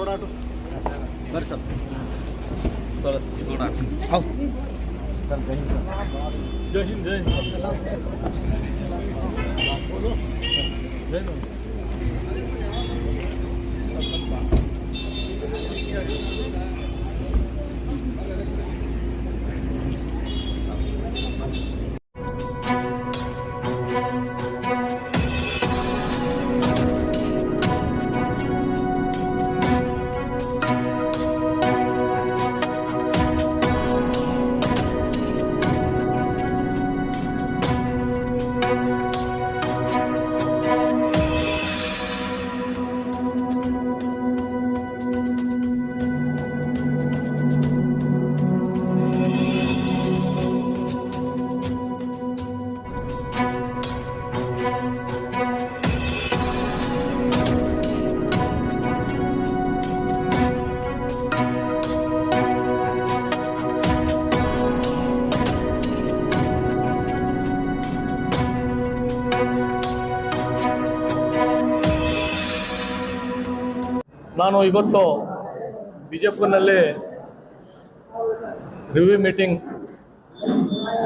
ಬರ್ರಿ ಸರ್ जय हिंद जय हिंद ನಾನು ಇವತ್ತು ಬಿಜಾಪುರನಲ್ಲಿ review meeting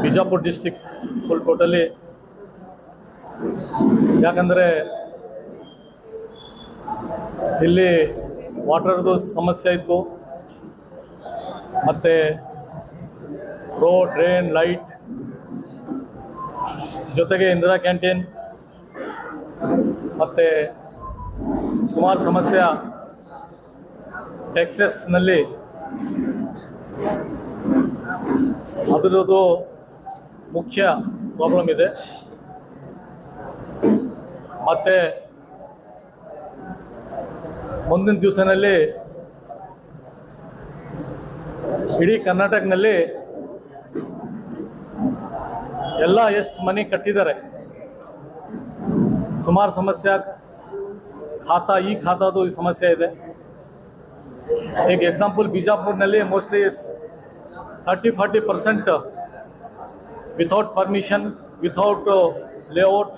Bijapur district full totally, ಯಾಕಂದರೆ ಇಲ್ಲಿ ವಾಟರ್ದು ಸಮಸ್ಯೆ ಇತ್ತು, ಮತ್ತು ರೋಡ್ ಡ್ರೈನ್ ಲೈಟ್ ಜೊತೆಗೆ ಇಂದಿರಾ ಕ್ಯಾಂಟೀನ್ ಮತ್ತು ಸುಮಾರು ಸಮಸ್ಯೆ ಟೆಕ್ಸಸ್ನಲ್ಲಿ ಅದರದ್ದು ಮುಖ್ಯ ಪ್ರಾಬ್ಲಮ್ ಇದೆ. ಮತ್ತು ಮುಂದಿನ ದಿವಸದಲ್ಲಿ ಇಡೀ ಕರ್ನಾಟಕದಲ್ಲಿ ಎಲ್ಲ ಎಷ್ಟು ಮನೆ ಕಟ್ಟಿದ್ದಾರೆ, ಸುಮಾರು ಸಮಸ್ಯೆ ಈ ಖಾತಾದು ಸಮಸ್ಯೆ ಇದೆ. एक example Bijapur mostly 30-40% without permission without layout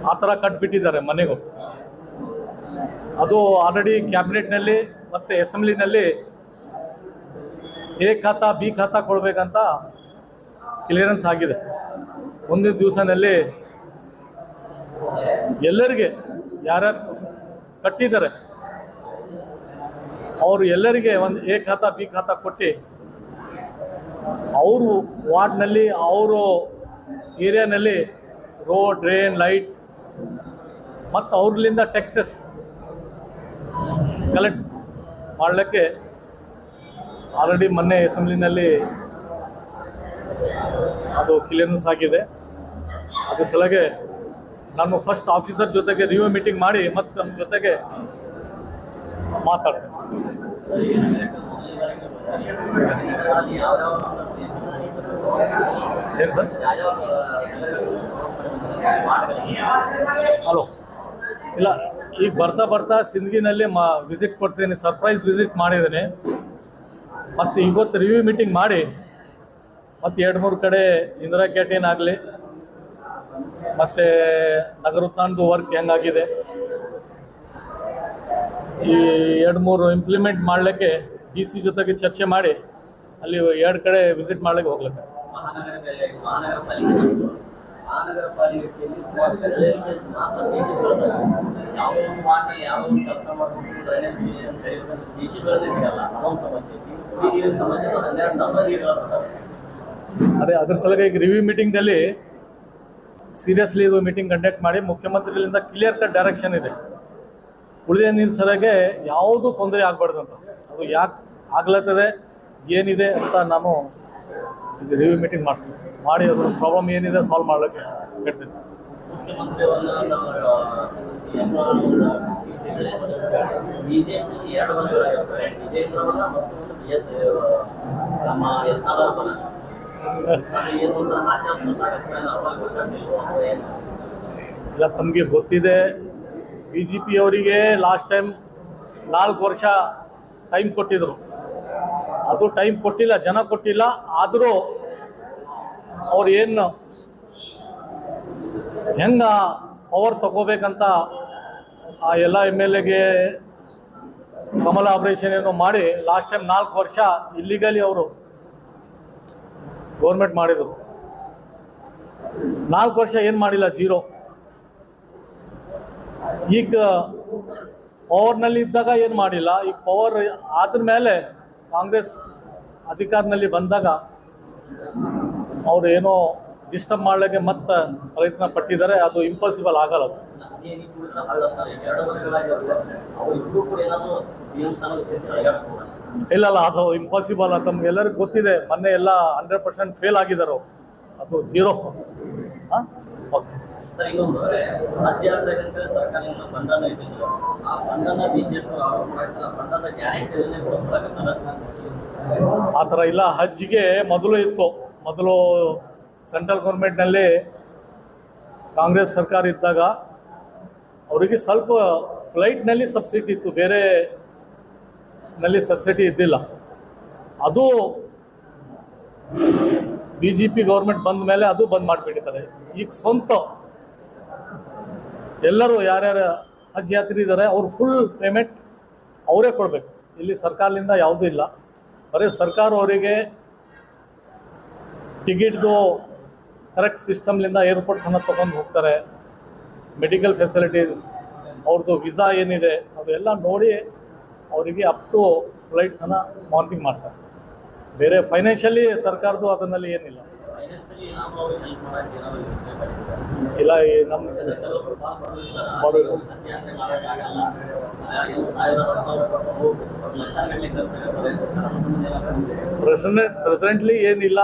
आ ತರ ಕಟ್ಟಿಬಿಟ್ಟಿದ್ದಾರೆ ಮನೆಗಳು. ಅದು ಆಲ್ರೆಡಿ ಕ್ಯಾಬಿನೆಟ್ನಲ್ಲಿ ಮತ್ತು ಅಸೆಂಬ್ಲಿನಲ್ಲಿ ಎ ಖಾತಾ ಬಿ ಖಾತಾ ಕೊಡಬೇಕಂತ ಕ್ಲಿಯರೆನ್ಸ್ ಆಗಿದೆ. ಮುಂದಿನ ದಿವಸದಲ್ಲಿ ಎಲ್ಲರಿಗೆ ಯಾರ್ಯಾರು ಕಟ್ಟಿದ್ದಾರೆ ಅವರು ಎಲ್ಲರಿಗೆ ಒಂದು ಎ ಖಾತಾ ಬಿ ಖಾತಾ ಕೊಟ್ಟು ಅವರು ವಾರ್ಡ್ನಲ್ಲಿ ಅವರು ಏರಿಯಾನಲ್ಲಿ ರೋಡ್ ಡ್ರೈನ್ ಲೈಟ್ ಮತ್ತು ಅವ್ರಲಿಂದ ಟ್ಯಾಕ್ಸಸ್ ಕಲೆಕ್ಟ್ ಮಾಡಲಿಕ್ಕೆ ಆಲ್ರೆಡಿ ಮೊನ್ನೆ ಅಸೆಂಬ್ಲಿನಲ್ಲಿ ಅದು ಕ್ಲಿಯರೆನ್ಸ್ ಆಗಿದೆ. ಅದ್ರ ಸಲುವಾಗಿ ನಾನು ಫಸ್ಟ್ ಆಫೀಸರ್ ಜೊತೆಗೆ ರಿವ್ಯೂ ಮೀಟಿಂಗ್ ಮಾಡಿ ಮತ್ತು ನಮ್ಮ ಜೊತೆಗೆ ಮಾತಾಡ್ತೀನಿ. ಏನು ಸರ್? ಹಲೋ, ಇಲ್ಲ, ಈಗ ಬರ್ತಾ ಸಿಂದಗಿನಲ್ಲಿ ವಿಸಿಟ್ ಕೊಡ್ತೀನಿ, ಸರ್ಪ್ರೈಸ್ ವಿಸಿಟ್ ಮಾಡಿದ್ದೀನಿ. ಮತ್ತು ಇವತ್ತು ರಿವ್ಯೂ ಮೀಟಿಂಗ್ ಮಾಡಿ ಮತ್ತು 2-3 ಕಡೆ ಇಂದಿರಾ ಕ್ಯಾಂಟೀನ್ ಆಗಲಿ ಮತ್ತು ನಗರೋತ್ಥಾನದ ವರ್ಕ್ ಹೆಂಗಾಗಿದೆ ಈ 2-3 ಇಂಪ್ಲಿಮೆಂಟ್ ಮಾಡಲಿಕ್ಕೆ ಡಿ ಸಿ ಜೊತೆಗೆ ಚರ್ಚೆ ಮಾಡಿ ಅಲ್ಲಿ 2 ಕಡೆ ವಿಸಿಟ್ ಮಾಡಲಿಕ್ಕೆ ಹೋಗ್ಲಿಕ್ಕೆ. ಅದೇ ಅದ್ರ ಸಲುವಾಗಿ ಈಗ ರಿವ್ಯೂ ಮೀಟಿಂಗ್ನಲ್ಲಿ ಸೀರಿಯಸ್ಲಿ ಇದು ಮೀಟಿಂಗ್ ಕಂಡಕ್ಟ್ ಮಾಡಿ ಮುಖ್ಯಮಂತ್ರಿಗಳಿಂದ ಕ್ಲಿಯರ್ ಕಟ್ ಡೈರೆಕ್ಷನ್ ಇದೆ. ಉಳಿದ ನೀರು ಸರಿಯಾಗಿ ಯಾವುದೂ ತೊಂದರೆ ಆಗಬಾರ್ದು ಅಂತ, ಅದು ಯಾಕೆ ಆಗ್ಲತ್ತದೆ ಏನಿದೆ ಅಂತ ನಾನು ಇದು ರಿವ್ಯೂ ಮೀಟಿಂಗ್ ಮಾಡಿ ಅದ್ರ ಪ್ರಾಬ್ಲಮ್ ಏನಿದೆ ಸಾಲ್ವ್ ಮಾಡಲಿಕ್ಕೆ ಹೇಳ್ತೀನಿ. ಇಲ್ಲ, ತಮಗೆ ಗೊತ್ತಿದೆ BJP ಅವರಿಗೆ ಲಾಸ್ಟ್ ಟೈಮ್ 4 ವರ್ಷ ಟೈಮ್ ಕೊಟ್ಟಿದ್ರು. ಅದು ಟೈಮ್ ಕೊಟ್ಟಿಲ್ಲ, ಜನ ಕೊಟ್ಟಿಲ್ಲ. ಆದರೂ ಅವ್ರು ಏನು ಹೆಂಗೆ ಪವರ್ ತಗೋಬೇಕಂತ ಆ ಎಲ್ಲ MLAಗೆ ಕಮಲ ಆಪರೇಷನ್ ಏನೋ ಮಾಡಿ ಲಾಸ್ಟ್ ಟೈಮ್ 4 ವರ್ಷ ಇಲ್ಲಿಗಲಿ ಅವರು ಗೌರ್ಮೆಂಟ್ ಮಾಡಿದರು. 4 ವರ್ಷ ಏನು ಮಾಡಿಲ್ಲ, ಜೀರೋ. ಈಗ ಪವರ್ನಲ್ಲಿ ಇದ್ದಾಗ ಏನು ಮಾಡಿಲ್ಲ, ಈಗ ಪವರ್ ಆದ್ರ ಮೇಲೆ ಕಾಂಗ್ರೆಸ್ ಅಧಿಕಾರದಲ್ಲಿ ಬಂದಾಗ ಅವರು ಏನೋ ಡಿಸ್ಟರ್ಬ್ ಮಾಡಲಿಕ್ಕೆ ಮತ್ತೆ ಪ್ರಯತ್ನ ಪಟ್ಟಿದ್ದಾರೆ. ಅದು ಇಂಪಾಸಿಬಲ್ ಆಗಲ್ಲ. ಅದು ಇಲ್ಲ, ಅದು ಇಂಪಾಸಿಬಲ್. ತಮ್ಗೆಲ್ಲರಿಗೂ ಗೊತ್ತಿದೆ, ಮೊನ್ನೆ ಎಲ್ಲ 100% ಫೇಲ್ ಆಗಿದ್ದಾರೆ ಅವರು. ಅದು ಜೀರೋ. ಹಾಂ, ಓಕೆ. ಆ ಥರ ಇಲ್ಲ. ಹಜ್ಗೆ ಮೊದಲು ಇತ್ತು. ಮೊದಲು ಸೆಂಟ್ರಲ್ ಗೌರ್ಮೆಂಟ್ನಲ್ಲಿ ಕಾಂಗ್ರೆಸ್ ಸರ್ಕಾರ ಇದ್ದಾಗ ಅವರಿಗೆ ಸ್ವಲ್ಪ ಫ್ಲೈಟ್ನಲ್ಲಿ ಸಬ್ಸಿಡಿ ಇತ್ತು, ಬೇರೆ ನಲ್ಲಿ ಸಬ್ಸಿಡಿ ಇದ್ದಿಲ್ಲ. ಅದು BJP ಗೌರ್ಮೆಂಟ್ ಬಂದ ಮೇಲೆ ಅದು ಬಂದ್ ಮಾಡಿಬಿಟ್ಟಿದ್ದಾರೆ. ಈಗ ಸ್ವಂತ ಎಲ್ಲರೂ ಯಾರ್ಯಾರು ಹಜ್ ಯಾತ್ರಿ ಇದ್ದಾರೆ ಅವ್ರು ಫುಲ್ ಪೇಮೆಂಟ್ ಅವರೇ ಕೊಡಬೇಕು. ಇಲ್ಲಿ ಸರ್ಕಾರದಿಂದ ಯಾವುದೂ ಇಲ್ಲ. ಬರೀ ಸರ್ಕಾರ ಅವರಿಗೆ ಟಿಕೆಟ್ದು ಕರೆಕ್ಟ್ ಸಿಸ್ಟಮ್ಲಿಂದ ಏರ್ಪೋರ್ಟ್ ತನಕ ತೊಗೊಂಡು ಹೋಗ್ತಾರೆ. ಮೆಡಿಕಲ್ ಫೆಸಿಲಿಟೀಸ್, ಅವ್ರದ್ದು ವಿಸಾ ಏನಿದೆ ಅವೆಲ್ಲ ನೋಡಿ ಅವರಿಗೆ ಅಪ್ ಟು ಫ್ಲೈಟ್ ತನಕ ಮಾರ್ನಿಂಗ್ ಮಾಡ್ತಾರೆ. ಬೇರೆ ಫೈನಾನ್ಷಿಯಲಿ ಸರ್ಕಾರದ್ದು ಅದನ್ನಲ್ಲಿ ಏನಿಲ್ಲ. ಇಲ್ಲ, ನಮ್ಮ ಪ್ರೆಸೆಂಟ್ಲಿ ಏನಿಲ್ಲ.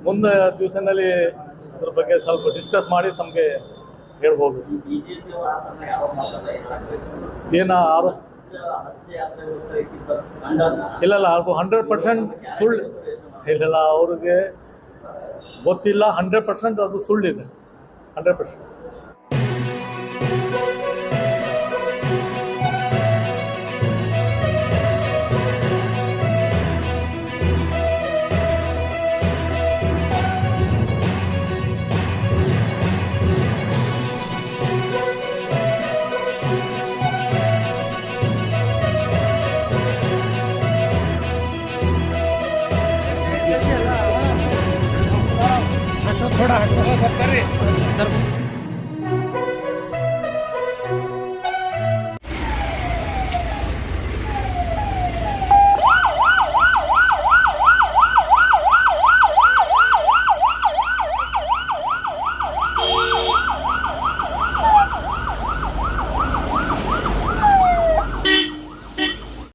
ಮುಂದೆ ದಿವಸದಲ್ಲಿ ಅದ್ರ ಬಗ್ಗೆ ಸ್ವಲ್ಪ ಡಿಸ್ಕಸ್ ಮಾಡಿ ತಮಗೆ ಹೇಳ್ಬೋದು. ಏನ ಆರೋಪ ಇಲ್ಲ, ಅದು 100% ಸುಳ್ಳು. ಇಲ್ಲ, ಅವ್ರಿಗೆ ಗೊತ್ತಿಲ್ಲ. 100% ಅದು ಸುಳ್ಳಿದೆ. 100%. थोड़ा हटो सर,